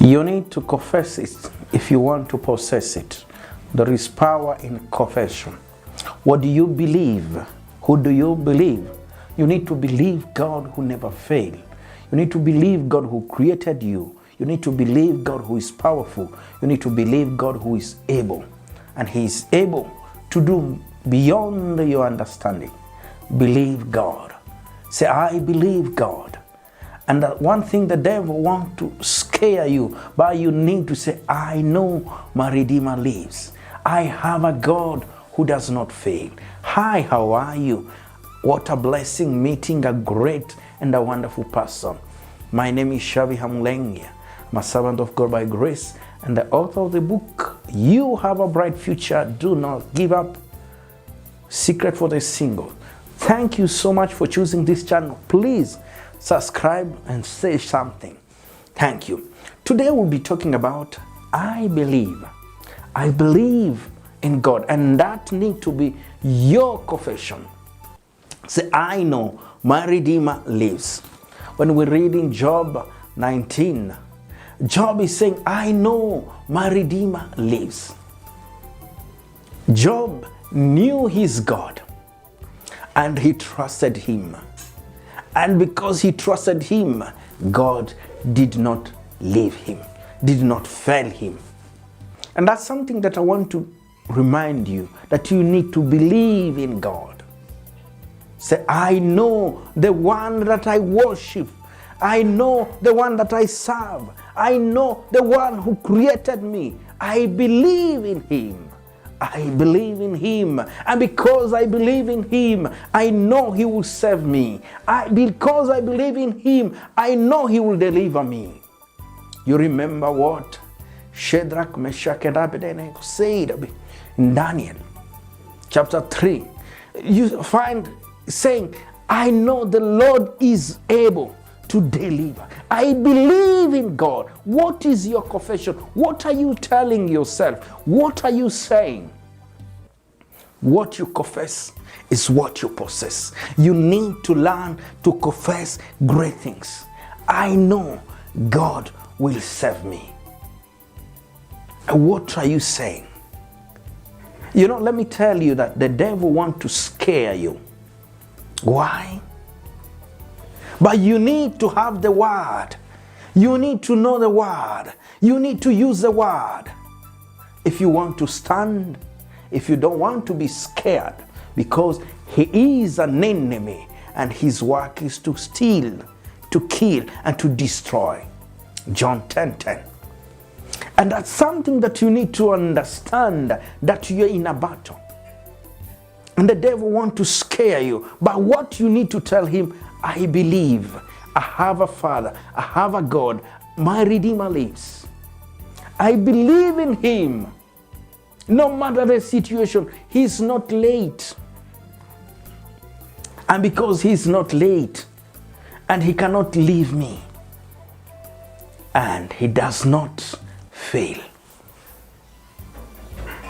You need to confess it if you want to possess it. There is power in confession. What do you believe? Who do you believe? You need to believe God who never fails. You need to believe God who created you. You need to believe God who is powerful. You need to believe God who is able. And He is able to do beyond your understanding. Believe God. Say, I believe God. And that one thing the devil wants to scare you, but you need to say, I know my Redeemer lives. I have a God who does not fail. Hi, how are you? What a blessing meeting a great and a wonderful person. My name is Syaviha Mulengya. I'm a servant of God by grace and the author of the book, You Have a Bright Future, Do Not Give Up, Secret for the Single. Thank you so much for choosing this channel. Please subscribe and say something. Thank you. Today we'll be talking about I believe. I believe in God, and that need to be your confession. Say, I know my Redeemer lives. When we read in Job 19, Job is saying, I know my Redeemer lives. Job knew his God and he trusted Him. And because he trusted Him, God did not leave him, did not fail him. And that's something that I want to remind you, that you need to believe in God. Say, I know the one that I worship. I know the one that I serve. I know the one who created me. I believe in Him. I believe in Him. And because I believe in Him, I know He will save me. Because I believe in Him, I know He will deliver me. You remember what Shadrach, Meshach, and Abednego said in Daniel chapter 3. You find saying, I know the Lord is able to deliver. I believe in God. What is your confession? What are you telling yourself? What are you saying? What you confess is what you possess. You need to learn to confess great things. I know God will save me. What are you saying? You know, let me tell you that the devil wants to scare you. Why? But you need to have the word. You need to know the word. You need to use the word. If you want to stand, if you don't want to be scared, because he is an enemy and his work is to steal, to kill, and to destroy. John 10:10. And that's something that you need to understand, that you're in a battle. And the devil wants to scare you. But what you need to tell him, I believe, I have a Father, I have a God, my Redeemer lives. I believe in Him. No matter the situation, He's not late. And because He's not late, and He cannot leave me, and He does not fail,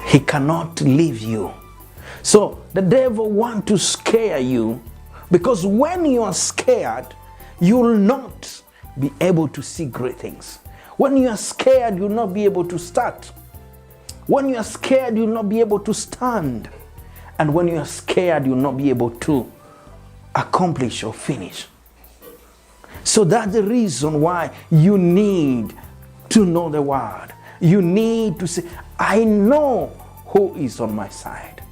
He cannot leave you. So the devil wants to scare you, because when you are scared, you will not be able to see great things. When you are scared, you will not be able to start. When you are scared, you will not be able to stand. And when you are scared, you will not be able to accomplish or finish. So that's the reason why you need to know the word. You need to say, I know who is on my side.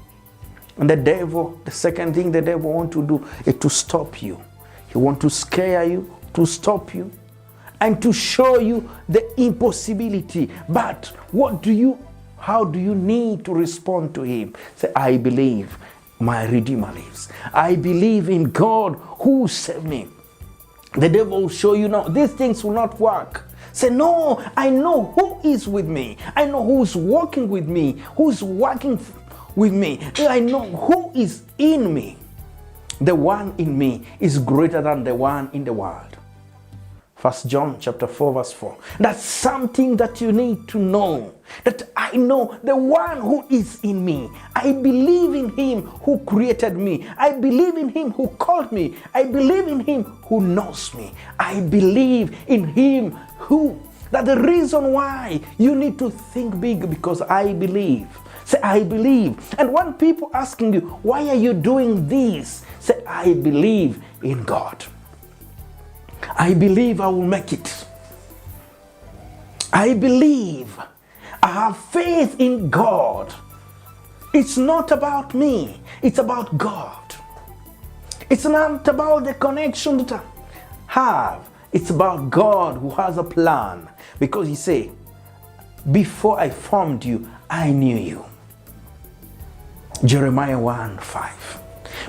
And the devil, the second thing the devil wants to do is to stop you. He wants to scare you, to stop you, and to show you the impossibility. But how do you need to respond to him? Say, I believe my Redeemer lives. I believe in God who saved me. The devil will show you, no, these things will not work. Say, no, I know who is with me. I know who's working with me, who's working with me. I know who is in me. The one in me is greater than the one in the world. 1 John chapter 4 verse 4. That's something that you need to know. That I know the one who is in me. I believe in Him who created me. I believe in Him who called me. I believe in Him who knows me. I believe in Him who That the reason why you need to think big, because I believe. Say, I believe. And when people asking you, why are you doing this? Say, I believe in God. I believe I will make it. I believe. I have faith in God. It's not about me. It's about God. It's not about the connection that I have. It's about God who has a plan. Because he said, before I formed you, I knew you. Jeremiah 1:5.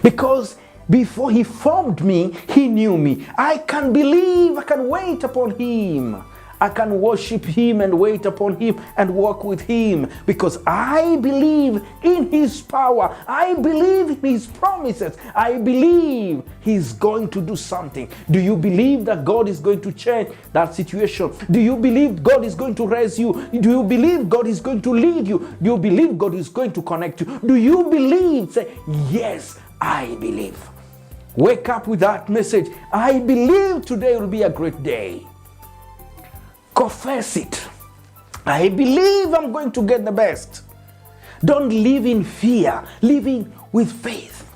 Because before he formed me, he knew me. I can believe, I can wait upon him. I can worship him and wait upon him and walk with him, because I believe in his power. I believe in his promises. I believe he's going to do something. Do you believe that God is going to change that situation? Do you believe God is going to raise you? Do you believe God is going to lead you? Do you believe God is going to connect you? Do you believe? Say, yes, I believe. Wake up with that message. I believe today will be a great day. Confess it. I believe I'm going to get the best. Don't live in fear. Living with faith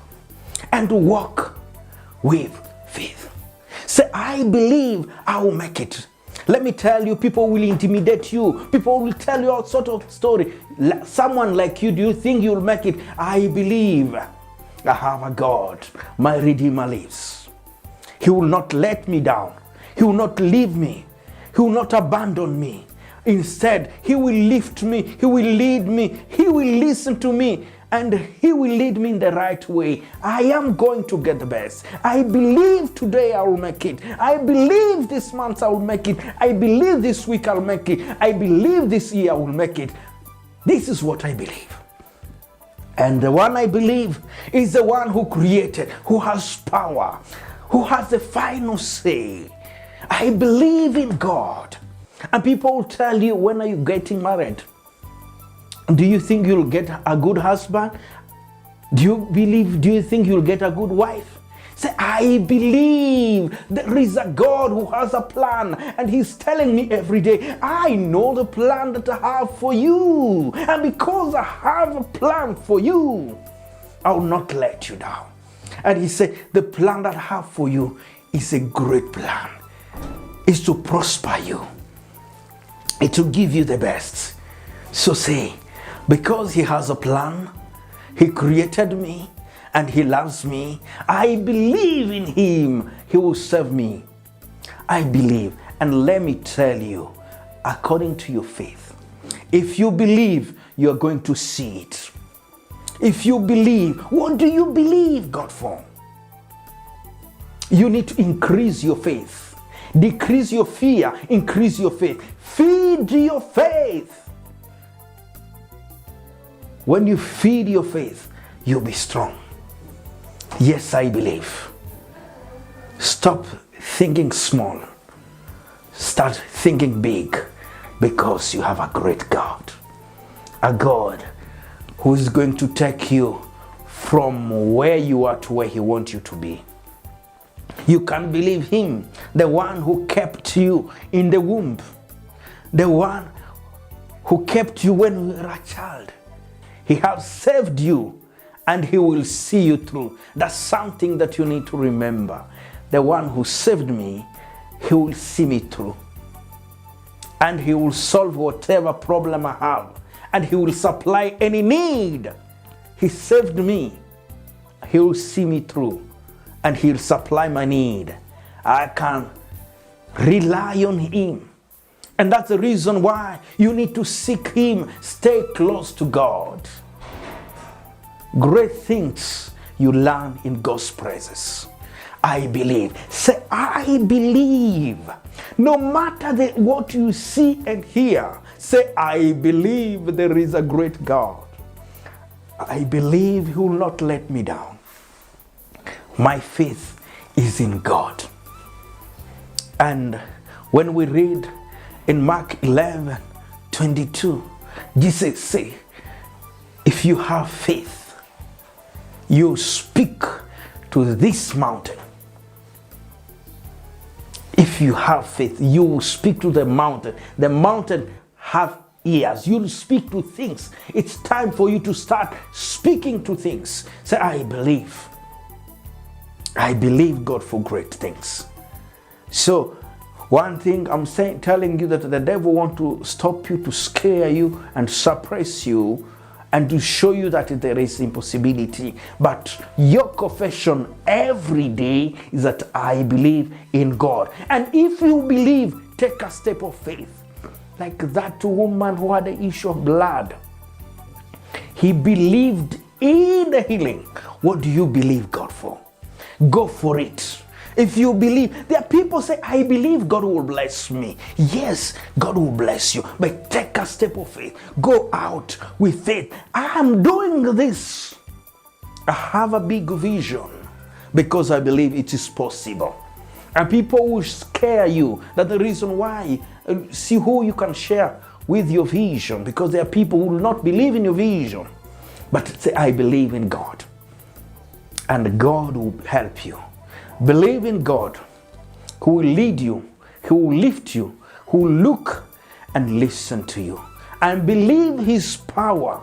and walk with faith. Say, I believe I will make it. Let me tell you, people will intimidate you. People will tell you all sort of story. Someone like you, do you think you'll make it? I believe I have a God. My Redeemer lives. He will not let me down. He will not leave me. He will not abandon me. Instead, he will lift me. He will lead me. He will listen to me. And he will lead me in the right way. I am going to get the best. I believe today I will make it. I believe this month I will make it. I believe this week I will make it. I believe this year I will make it. This is what I believe. And the one I believe is the one who created, who has power, who has the final say. I believe in God. And people will tell you, when are you getting married? Do you think you'll get a good husband? Do you think you'll get a good wife? Say, I believe there is a God who has a plan, and he's telling me every day, I know the plan that I have for you. And because I have a plan for you, I will not let you down. And he said, the plan that I have for you is a great plan. Is to prosper you. It's to give you the best. So say, because he has a plan, he created me, and he loves me, I believe in him. He will serve me. I believe. And let me tell you, according to your faith, if you believe, you're going to see it. If you believe, what do you believe God for? You need to increase your faith. Decrease your fear, increase your faith. Feed your faith. When you feed your faith, you'll be strong. Yes, I believe. Stop thinking small. Start thinking big, because you have a great God. A God who is going to take you from where you are to where he wants you to be. You can believe him, the one who kept you in the womb, the one who kept you when you were a child. He has saved you, and he will see you through. That's something that you need to remember. The one who saved me, he will see me through. And he will solve whatever problem I have. And he will supply any need. He saved me. He will see me through. And he'll supply my need. I can rely on him. And that's the reason why you need to seek him. Stay close to God. Great things you learn in God's presence. I believe. Say, I believe. No matter what you see and hear, say, I believe there is a great God. I believe he will not let me down. My faith is in God. And when we read in Mark 11:22, Jesus says, if you have faith, you speak to this mountain. If you have faith, you will speak to the mountain. The mountain have ears. You'll speak to things. It's time for you to start speaking to things. Say, I believe. I believe God for great things. So one thing I'm telling you, that the devil want to stop you, to scare you and suppress you, and to show you that there is impossibility. But your confession every day is that I believe in God. And if you believe, take a step of faith. Like that woman who had the issue of blood. He believed in the healing. What do you believe God for? Go for it. If you believe, there are people say, I believe God will bless me. Yes, God will bless you. But take a step of faith. Go out with faith. I am doing this. I have a big vision because I believe it is possible. And people will scare you. That's the reason why. See who you can share with your vision, because there are people who will not believe in your vision. But say, I believe in God. And God will help you. Believe in God, who will lead you, who will lift you, who will look and listen to you. And believe his power,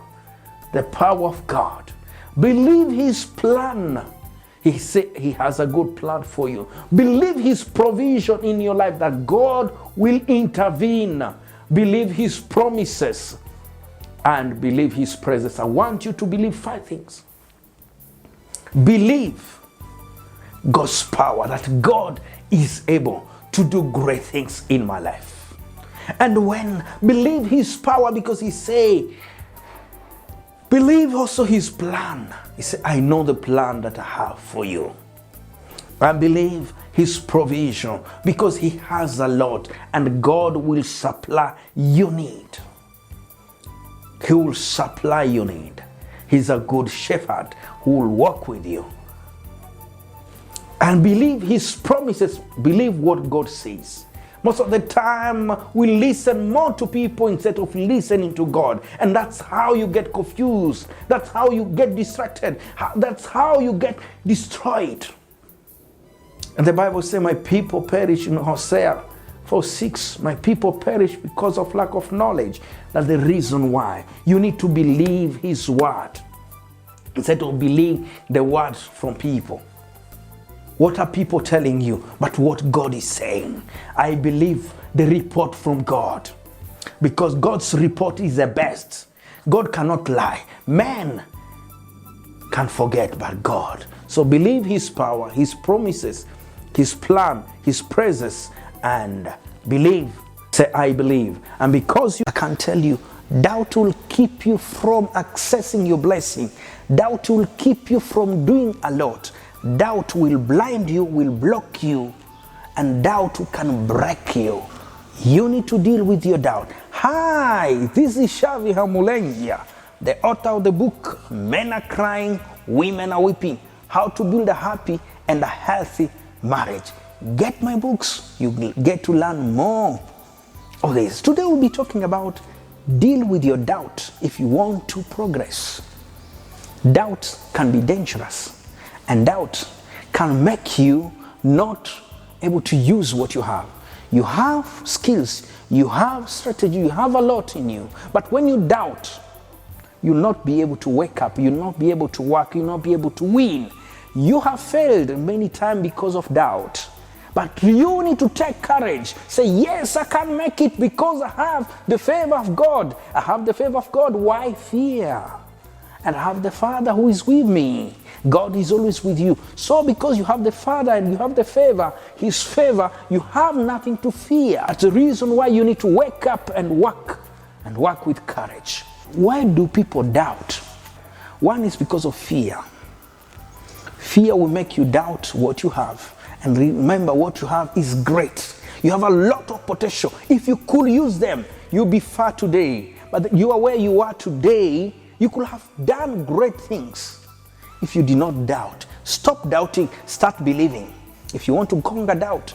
the power of God. Believe his plan. He said he has a good plan for you. Believe his provision in your life, that God will intervene. Believe his promises and believe his presence. I want you to believe 5 things. Believe God's power, that God is able to do great things in my life. And when believe his power, because he say, believe also his plan. He said, I know the plan that I have for you. I believe his provision, because he has a lot, and God will supply your need. He will supply your need. He's a good shepherd who will walk with you. And believe his promises. Believe what God says. Most of the time, we listen more to people instead of listening to God. And that's how you get confused. That's how you get distracted. That's how you get destroyed. And the Bible says, my people perish in Hosea 4:6. My people perish because of lack of knowledge. That's the reason why. You need to believe his word instead of believe the words from people. What are people telling you? But what God is saying. I believe the report from God, because God's report is the best. God cannot lie. Man can forget, but God. So believe his power, his promises, his plan, his presence, and believe. Say, I believe. And because I can tell you, doubt will keep you from accessing your blessing. Doubt will keep you from doing a lot. Doubt will blind you, will block you, and doubt can break you. You need to deal with your doubt. Hi, this is Syaviha Mulengya, the author of the book, Men Are Crying, Women Are Weeping, How to Build a Happy and a Healthy Marriage. Get my books, you get to learn more of this. Today we'll be talking about deal with your doubt if you want to progress. Doubt can be dangerous. And doubt can make you not able to use what you have. You have skills, you have strategy, you have a lot in you. But when you doubt, you'll not be able to wake up, you'll not be able to work, you'll not be able to win. You have failed many times because of doubt. But you need to take courage. Say, yes, I can make it because I have the favor of God. I have the favor of God. Why fear? And I have the Father who is with me. God is always with you. So because you have the Father and you have the favor, his favor, you have nothing to fear. That's the reason why you need to wake up and work with courage. Why do people doubt? One is because of fear. Fear will make you doubt what you have. And remember, what you have is great. You have a lot of potential. If you could use them, you'll be far today. But you are where you are today, you could have done great things. If you did not doubt, stop doubting, start believing. If you want to conquer doubt,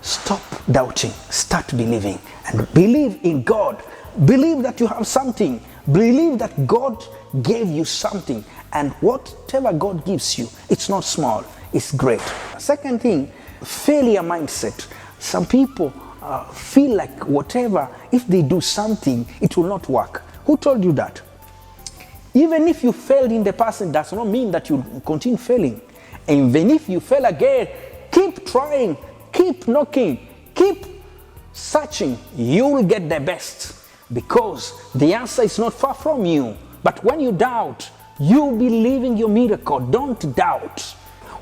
stop doubting, start believing. And believe in God. Believe that you have something. Believe that God gave you something. And whatever God gives you, it's not small, it's great. Second thing, failure mindset. Some people feel like whatever, if they do something, it will not work. Who told you that? Even if you failed in the past, it does not mean that you continue failing. And even if you fail again, keep trying, keep knocking, keep searching. You will get the best, because the answer is not far from you. But when you doubt, you'll be living your miracle. Don't doubt.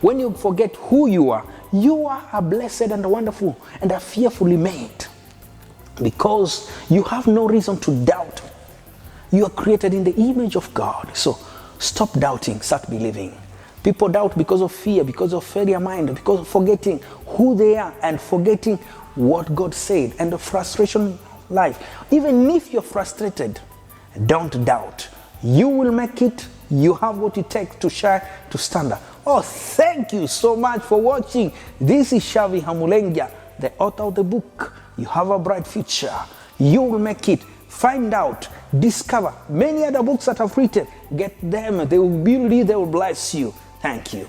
When you forget who you are a blessed and wonderful and a fearfully made, because you have no reason to doubt. You are created in the image of God. So stop doubting, start believing. People doubt because of fear, because of failure mind, because of forgetting who they are and forgetting what God said, and the frustration life. Even if you're frustrated, don't doubt. You will make it. You have what it takes to shine, to stand up. Oh, thank you so much for watching. This is Syaviha Mulengya, the author of the book, You Have a Bright Future. You will make it. Find out, discover many other books that I've written. Get them. They will build you. They will bless you. Thank you.